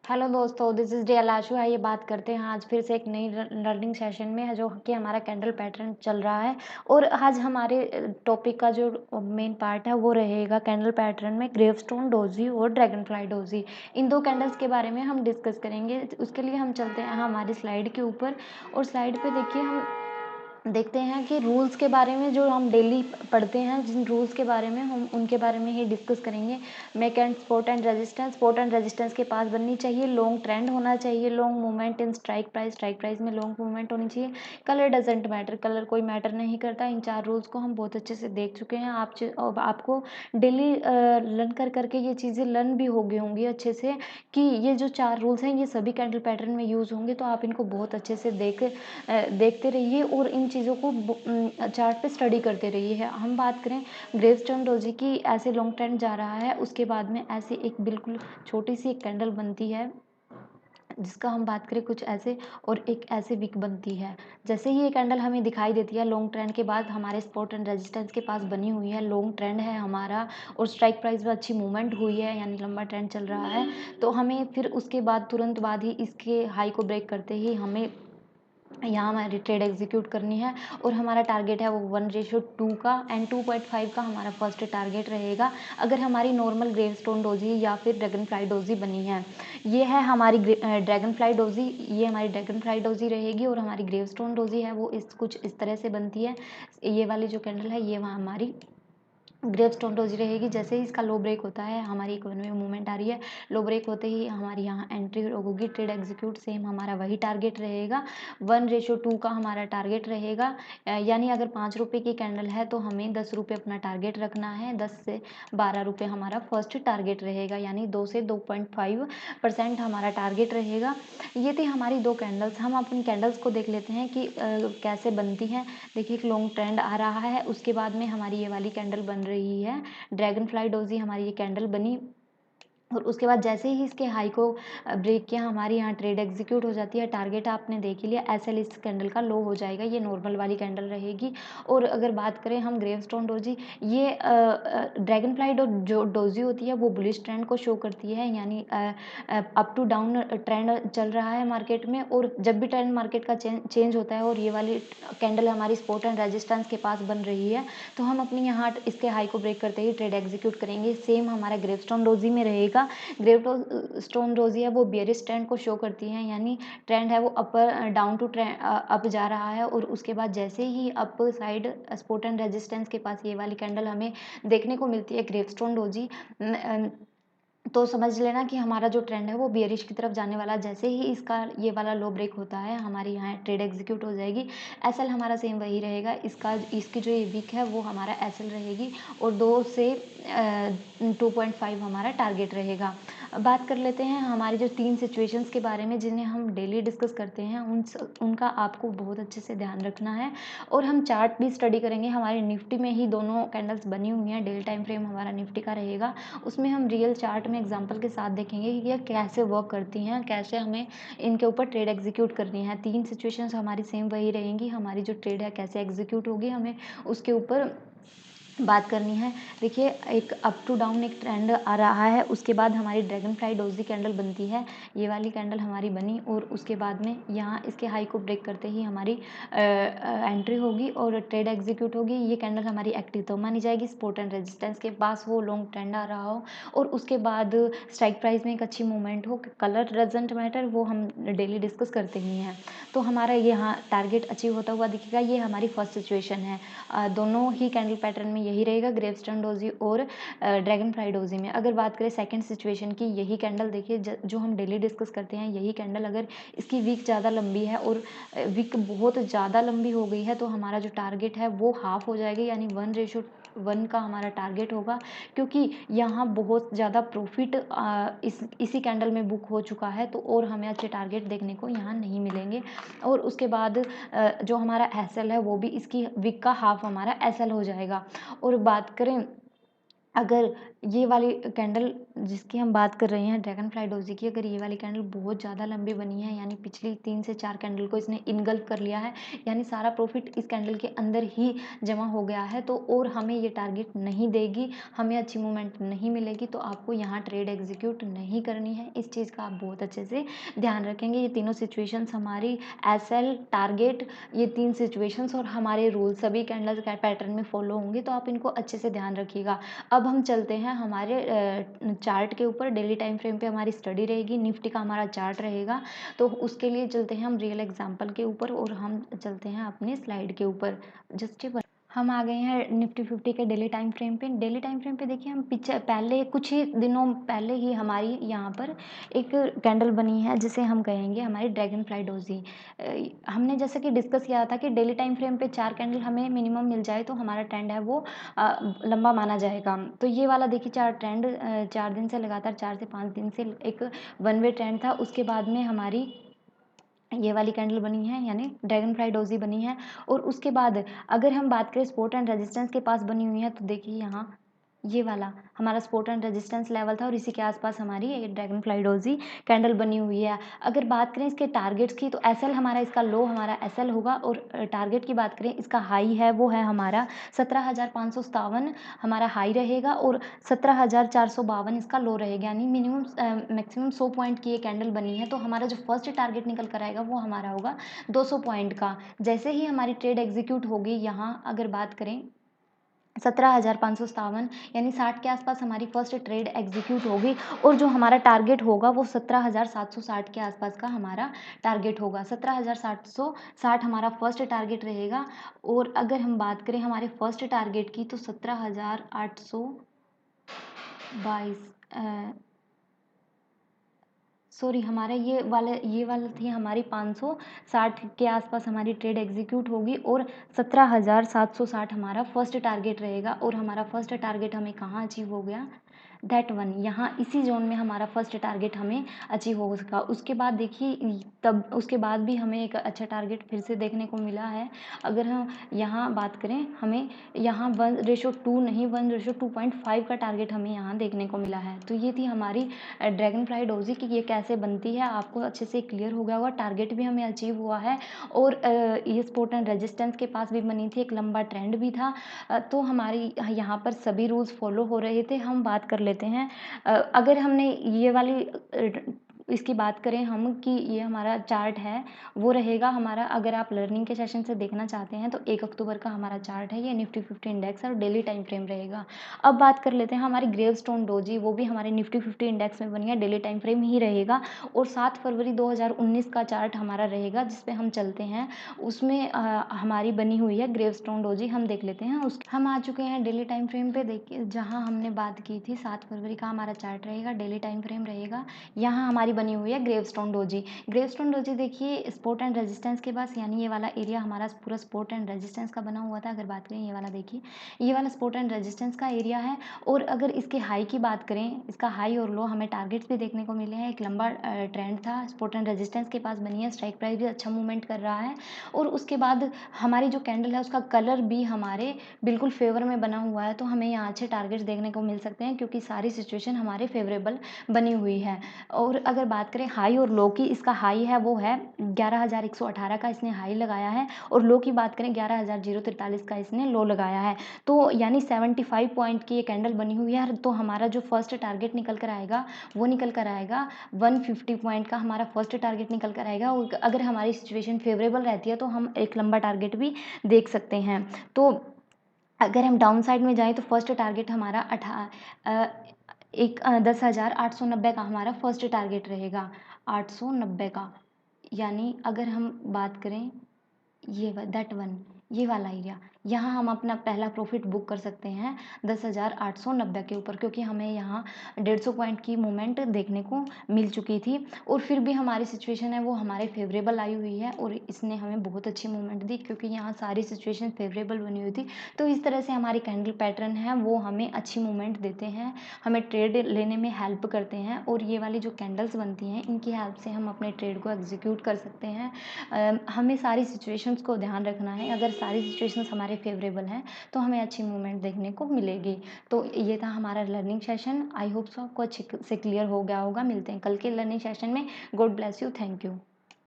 Hello दोस्तों, this is dear लाशु। आइए बात करते हैं आज फिर से एक नई लर्निंग सेशन में, जो कि हमारा कैंडल पैटर्न चल रहा है। और आज हमारे टॉपिक का जो मेन पार्ट है वो रहेगा कैंडल पैटर्न में ग्रेवस्टोन डोजी और ड्रैगनफ्लाई डोजी। इन दो कैंडल्स के बारे में हम डिस्कस करेंगे। उसके लिए हम चलते हैं हमारी स्लाइड के ऊपर, और स्लाइड पे देखिए हम देखते हैं कि रूल्स के बारे में जो हम डेली पढ़ते हैं, जिन रूल्स के बारे में हम उनके बारे में ही डिस्कस करेंगे। Make and support and resistance के पास बननी चाहिए, लॉन्ग ट्रेंड होना चाहिए, long movement in strike price में लॉन्ग मूवमेंट होनी चाहिए। कलर डजेंट मैटर, कलर कोई मैटर नहीं करता। इन 4 रूल्स को हम बहुत अच्छे से देख चुके हैं। आपको डेली लर्न कर करके ये चीज़ें लर्न भी हो गई होंगी अच्छे से, कि ये जो 4 रूल्स हैं ये सभी कैंडल पैटर्न में यूज़ होंगे। तो आप इनको बहुत अच्छे से देखते रहिए और इन चीज़ों को चार्ट पे स्टडी करते रहिए। हम बात करें ग्रेवस्टोन डोजी की, ऐसे लॉन्ग ट्रेंड जा रहा है, उसके बाद में ऐसे एक बिल्कुल छोटी सी एक कैंडल बनती है, जिसका हम बात करें कुछ ऐसे, और एक ऐसे विक बनती है। जैसे ही ये कैंडल हमें दिखाई देती है लॉन्ग ट्रेंड के बाद, हमारे सपोर्ट एंड रेजिस्टेंस के पास बनी हुई है, लॉन्ग ट्रेंड है हमारा, और स्ट्राइक प्राइस में अच्छी मूवमेंट हुई है, यानी लंबा ट्रेंड चल रहा है। तो हमें फिर उसके बाद तुरंत बाद ही इसके हाई को ब्रेक करते ही हमें यहाँ हमारी ट्रेड एग्जीक्यूट करनी है। और हमारा टारगेट है वो 1:2 का, एंड 2.5 का हमारा फर्स्ट टारगेट रहेगा, अगर हमारी नॉर्मल ग्रेवस्टोन डोजी या फिर ड्रैगन फ्लाई डोजी बनी है। ये है हमारी ड्रैगन फ्लाई डोजी, ये हमारी ड्रैगन फ्लाई डोजी रहेगी। और हमारी ग्रेवस्टोन डोजी है वो कुछ इस तरह से बनती है। ये वाली जो कैंडल है ये वहाँ हमारी ग्रेवस्टोन डोजी रहेगी। जैसे ही इसका लो ब्रेक होता है, हमारी एक वन वे मूवमेंट आ रही है, लो ब्रेक होते ही हमारी यहाँ एंट्री होगी, ट्रेड एग्जीक्यूट, सेम हमारा वही टारगेट रहेगा, 1:2 का हमारा टारगेट रहेगा। यानी अगर 5 रुपये की कैंडल है तो हमें 10 रुपये अपना टारगेट रखना है, 10 से 12 रुपये हमारा फर्स्ट टारगेट रहेगा, यानी 2 से 2.5% हमारा टारगेट रहेगा। ये थी हमारी 2 कैंडल्स। हम अपनी कैंडल्स को देख लेते हैं कि कैसे बनती हैं। देखिए एक लॉन्ग ट्रेंड आ रहा है, उसके बाद में हमारी ये वाली कैंडल बन रही है, ड्रैगन फ्लाई डोजी हमारी ये कैंडल बनी। और उसके बाद जैसे ही इसके हाई को ब्रेक किया, हमारी यहाँ ट्रेड एग्जीक्यूट हो जाती है। टारगेट आपने देख ही लिया, एसएल इस कैंडल का लो हो जाएगा, ये नॉर्मल वाली कैंडल रहेगी। और अगर बात करें हम ग्रेवस्टोन डोजी, ये ड्रैगन फ्लाई जो डोजी होती है वो बुलिश ट्रेंड को शो करती है, यानी अप टू डाउन ट्रेंड चल रहा है मार्केट में। और जब भी ट्रेंड मार्केट का चेंज होता है और ये वाली कैंडल हमारी सपोर्ट एंड रेजिस्टेंस के पास बन रही है, तो हम अपनी यहाँ इसके हाई को ब्रेक करते ही ट्रेड एग्जीक्यूट करेंगे। सेम हमारा ग्रेवस्टोन डोजी में रहेगा। ग्रेवस्टोन डोजी है वो बेयरिश ट्रेंड को शो करती है, यानी ट्रेंड है वो upper down to trend up जा रहा है। और उसके बाद जैसे ही upside support and resistance के पास ये वाली कैंडल हमें देखने को मिलती है, ग्रेवस्टोन डोजी, तो समझ लेना कि हमारा जो ट्रेंड है वो बियरिश की तरफ जाने वाला है। जैसे ही इसका ये वाला लो ब्रेक होता है, हमारी यहाँ ट्रेड एग्जीक्यूट हो जाएगी। एसएल हमारा सेम वही रहेगा, इसकी जो ये वीक है वो हमारा एसएल रहेगी, और 2 से 2.5 हमारा टारगेट रहेगा। बात कर लेते हैं हमारी जो 3 सिचुएशंस के बारे में, जिन्हें हम डेली डिस्कस करते हैं, उनका आपको बहुत अच्छे से ध्यान रखना है। और हम चार्ट भी स्टडी करेंगे। हमारे निफ्टी में ही दोनों कैंडल्स बनी हुई हैं, डेली टाइम फ्रेम हमारा निफ्टी का रहेगा, उसमें हम रियल चार्ट में एग्जांपल के साथ देखेंगे कि ये कैसे वर्क करती हैं, कैसे हमें इनके ऊपर ट्रेड एग्जीक्यूट करनी है। 3 सिचुएशंस हमारी सेम वही रहेंगी, हमारी जो ट्रेड है कैसे एग्जीक्यूट होगी, हमें उसके ऊपर बात करनी है। देखिए एक अप टू डाउन एक ट्रेंड आ रहा है, उसके बाद हमारी ड्रैगन फ्लाई डोजी कैंडल बनती है, ये वाली कैंडल हमारी बनी, और उसके बाद में यहाँ इसके हाई को ब्रेक करते ही हमारी एंट्री होगी और ट्रेड एग्जीक्यूट होगी। ये कैंडल हमारी एक्टिव तो मानी जाएगी, सपोर्ट एंड रेजिस्टेंस के पास हो, लॉन्ग ट्रेंड आ रहा हो, और उसके बाद स्ट्राइक प्राइस में एक अच्छी मूवमेंट हो। कलर डजंट मैटर, वो हम डेली डिस्कस करते ही हैं। तो हमारा यहाँ टारगेट अचीव होता हुआ दिखेगा। ये हमारी फर्स्ट सिचुएशन है। दोनों ही कैंडल पैटर्न में यही रहेगा, ग्रेवस्टोन डोजी और ड्रैगन फ्लाई डोजी में। अगर बात करें सेकंड सिचुएशन की, यही कैंडल देखिए जो हम डेली डिस्कस करते हैं, यही कैंडल अगर इसकी वीक ज़्यादा लंबी है और वीक बहुत ज़्यादा लंबी हो गई है, तो हमारा जो टारगेट है वो हाफ हो जाएगी, यानी 1:1 का हमारा टारगेट होगा। क्योंकि यहाँ बहुत ज़्यादा प्रॉफिट इसी कैंडल में बुक हो चुका है, तो और हमें अच्छे टारगेट देखने को यहाँ नहीं मिलेंगे। और उसके बाद जो हमारा एसएल है वो भी इसकी वीक का हाफ हमारा एसएल हो जाएगा। और बात करें अगर ये वाली कैंडल जिसकी हम बात कर रहे हैं ड्रैगन फ्लाई डोजी की, अगर ये वाली कैंडल बहुत ज़्यादा लंबी बनी है, यानी पिछली 3 से 4 कैंडल को इसने इनगल्फ कर लिया है, यानी सारा प्रॉफिट इस कैंडल के अंदर ही जमा हो गया है, तो और हमें ये टारगेट नहीं देगी, हमें अच्छी मूवमेंट नहीं मिलेगी, तो आपको यहाँ ट्रेड एग्जीक्यूट नहीं करनी है। इस चीज़ का आप बहुत अच्छे से ध्यान रखेंगे। ये तीनों सिचुएशंस हमारी एसएल, टारगेट, ये 3 सिचुएशंस और हमारे रूल सभी कैंडल्स पैटर्न में फॉलो होंगे, तो आप इनको अच्छे से ध्यान रखिएगा। अब हम चलते हैं हमारे चार्ट के ऊपर। डेली टाइम फ्रेम पे हमारी स्टडी रहेगी, निफ्टी का हमारा चार्ट रहेगा, तो उसके लिए चलते हैं हम रियल एग्जांपल के ऊपर और हम चलते हैं अपने स्लाइड के ऊपर। जस्ट हम आ गए हैं निफ्टी 50 के डेली टाइम फ्रेम पे। डेली टाइम फ्रेम पे देखिए हम पीछे पहले कुछ ही दिनों पहले ही हमारी यहाँ पर एक कैंडल बनी है जिसे हम कहेंगे हमारी ड्रैगन फ्लाई डोजी। हमने जैसे कि डिस्कस किया था कि डेली टाइम फ्रेम पे 4 कैंडल हमें मिनिमम मिल जाए तो हमारा ट्रेंड है वो लंबा माना जाएगा। तो ये वाला देखिए 4 ट्रेंड 4 दिन से लगातार 4 से 5 दिन से एक वन वे ट्रेंड था। उसके बाद में हमारी ये वाली कैंडल बनी है यानी ड्रैगन फ्लाई डोजी बनी है। और उसके बाद अगर हम बात करें सपोर्ट एंड रेजिस्टेंस के पास बनी हुई है, तो देखिए यहाँ ये वाला हमारा सपोर्ट एंड रेजिस्टेंस लेवल था और इसी के आसपास हमारी ये ड्रैगन फ्लाई डोजी कैंडल बनी हुई है। अगर बात करें इसके टारगेट्स की, तो एसएल हमारा इसका लो हमारा एसएल होगा, और टारगेट की बात करें इसका हाई है वो है हमारा 17,557 हमारा हाई रहेगा, और 17,452 इसका लो रहेगा, यानी मिनिमम मैक्सिमम 100 पॉइंट की ये कैंडल बनी है। तो हमारा जो फर्स्ट टारगेट निकल कर आएगा वो हमारा होगा 200 पॉइंट का। जैसे ही हमारी ट्रेड एग्जीक्यूट होगी, यहाँ अगर बात करें 17,557 यानी 60 के आसपास हमारी फर्स्ट ट्रेड एग्जीक्यूट होगी, और जो हमारा टारगेट होगा वो 17,760 के आसपास का हमारा टारगेट होगा। 17,760 हमारा फर्स्ट टारगेट रहेगा। और अगर हम बात करें हमारे फर्स्ट टारगेट की, तो 17,822 सॉरी हमारा ये वाला थी हमारी 560 के आसपास हमारी ट्रेड एग्जीक्यूट होगी, और 17,760 हमारा फर्स्ट टारगेट रहेगा। और हमारा फर्स्ट टारगेट हमें कहाँ अचीव हो गया, दैट वन, यहाँ इसी जोन में हमारा फर्स्ट टारगेट हमें अचीव हो सका। उसके बाद देखिए तब उसके बाद भी हमें एक अच्छा टारगेट फिर से देखने को मिला है। अगर हम यहाँ बात करें, हमें यहाँ 1:2 नहीं 1:2.5 का टारगेट हमें यहाँ देखने को मिला है। तो ये थी हमारी ड्रैगन फ्लाई डोजी की ये कैसे बनती है, आपको अच्छे से क्लियर हो गया होगा। टारगेट भी हमें अचीव हुआ है, और ये सपोर्ट एंड रेजिस्टेंस के पास भी बनी थी, एक लंबा ट्रेंड भी था। तो हमारी यहाँ पर सभी रूल्स फॉलो हो रहे थे। हम बात कर लेते हैं अगर हमने ये वाली इसकी बात करें हम कि ये हमारा चार्ट है वो रहेगा हमारा, अगर आप लर्निंग के सेशन से देखना चाहते हैं तो 1 अक्टूबर का हमारा चार्ट है, ये निफ्टी 50 इंडेक्स है और डेली टाइम फ्रेम रहेगा। अब बात कर लेते हैं हमारी ग्रेवस्टोन डोजी, वो भी हमारे निफ्टी 50 इंडेक्स में बनी है, डेली टाइम फ्रेम ही रहेगा, और 7 फरवरी 2019 का चार्ट हमारा रहेगा जिस पे हम चलते हैं। उसमें हमारी बनी हुई है ग्रेवस्टोन डोजी, हम देख लेते हैं। उस हम आ चुके हैं डेली टाइम फ्रेम पे। देखिए जहाँ हमने बात की थी 7 फरवरी का हमारा चार्ट रहेगा, डेली टाइम फ्रेम रहेगा, यहाँ हमारी बनी हुई है ग्रेवस्टोन डोजी। ग्रेवस्टोन डोजी देखिए सपोर्ट एंड रेजिस्टेंस के पास, यानी ये वाला एरिया हमारा पूरा सपोर्ट एंड रेजिस्टेंस का बना हुआ था। अगर बात करें ये वाला देखिए, ये वाला सपोर्ट एंड रेजिस्टेंस का एरिया है। और अगर इसके हाई की बात करें, इसका हाई और लो हमें टारगेट्स भी देखने को मिले हैं। एक लंबा ट्रेंड था, सपोर्ट एंड रेजिस्टेंस के पास बनी है, स्ट्राइक प्राइस भी अच्छा मूवमेंट कर रहा है। और उसके बाद हमारी जो कैंडल है उसका कलर भी हमारे बिल्कुल फेवर में बना हुआ है, तो हमें यहाँ अच्छे टारगेट्स देखने को मिल सकते हैं क्योंकि सारी सिचुएशन हमारे फेवरेबल बनी हुई है। और अगर बात करें हाई और लो की, इसका हाई है वो है 11,118 का इसने हाई लगाया है, और लो की बात करें 11,043 का इसने लो लगाया है। तो यानी 75 पॉइंट की ये कैंडल बनी हुई है। तो हमारा जो फर्स्ट टारगेट निकल कर आएगा वो निकल कर आएगा 150 पॉइंट का हमारा फर्स्ट टारगेट निकल कर आएगा। और अगर हमारी सिचुएशन फेवरेबल रहती है तो हम एक लंबा टारगेट भी देख सकते हैं। तो अगर हम डाउन साइड में जाएँ तो फर्स्ट टारगेट हमारा 10,890 का हमारा फर्स्ट टारगेट रहेगा, 890 का। यानी अगर हम बात करें दैट वन, ये वाला एरिया, यहाँ हम अपना पहला प्रॉफिट बुक कर सकते हैं 10,890 के ऊपर, क्योंकि हमें यहाँ 150 पॉइंट की मूवमेंट देखने को मिल चुकी थी। और फिर भी हमारी सिचुएशन है वो हमारे फेवरेबल आई हुई है, और इसने हमें बहुत अच्छी मूवमेंट दी क्योंकि यहाँ सारी सिचुएशन फेवरेबल बनी हुई थी। तो इस तरह से हमारी कैंडल पैटर्न है वो हमें अच्छी मूवमेंट देते हैं, हमें ट्रेड लेने में हेल्प करते हैं। और ये वाली जो कैंडल्स बनती हैं इनकी हेल्प से हम अपने ट्रेड को एग्जीक्यूट कर सकते हैं। हमें सारी सिचुएशंस को ध्यान रखना है। अगर सारी सिचुएशंस हमारे फ़ेवरेबल हैं, तो हमें अच्छी मूवमेंट देखने को मिलेगी। तो ये था हमारा learning session. I hope so आपको अच्छे से क्लियर हो गया होगा। मिलते हैं कल के लर्निंग सेशन में। God bless you. Thank you.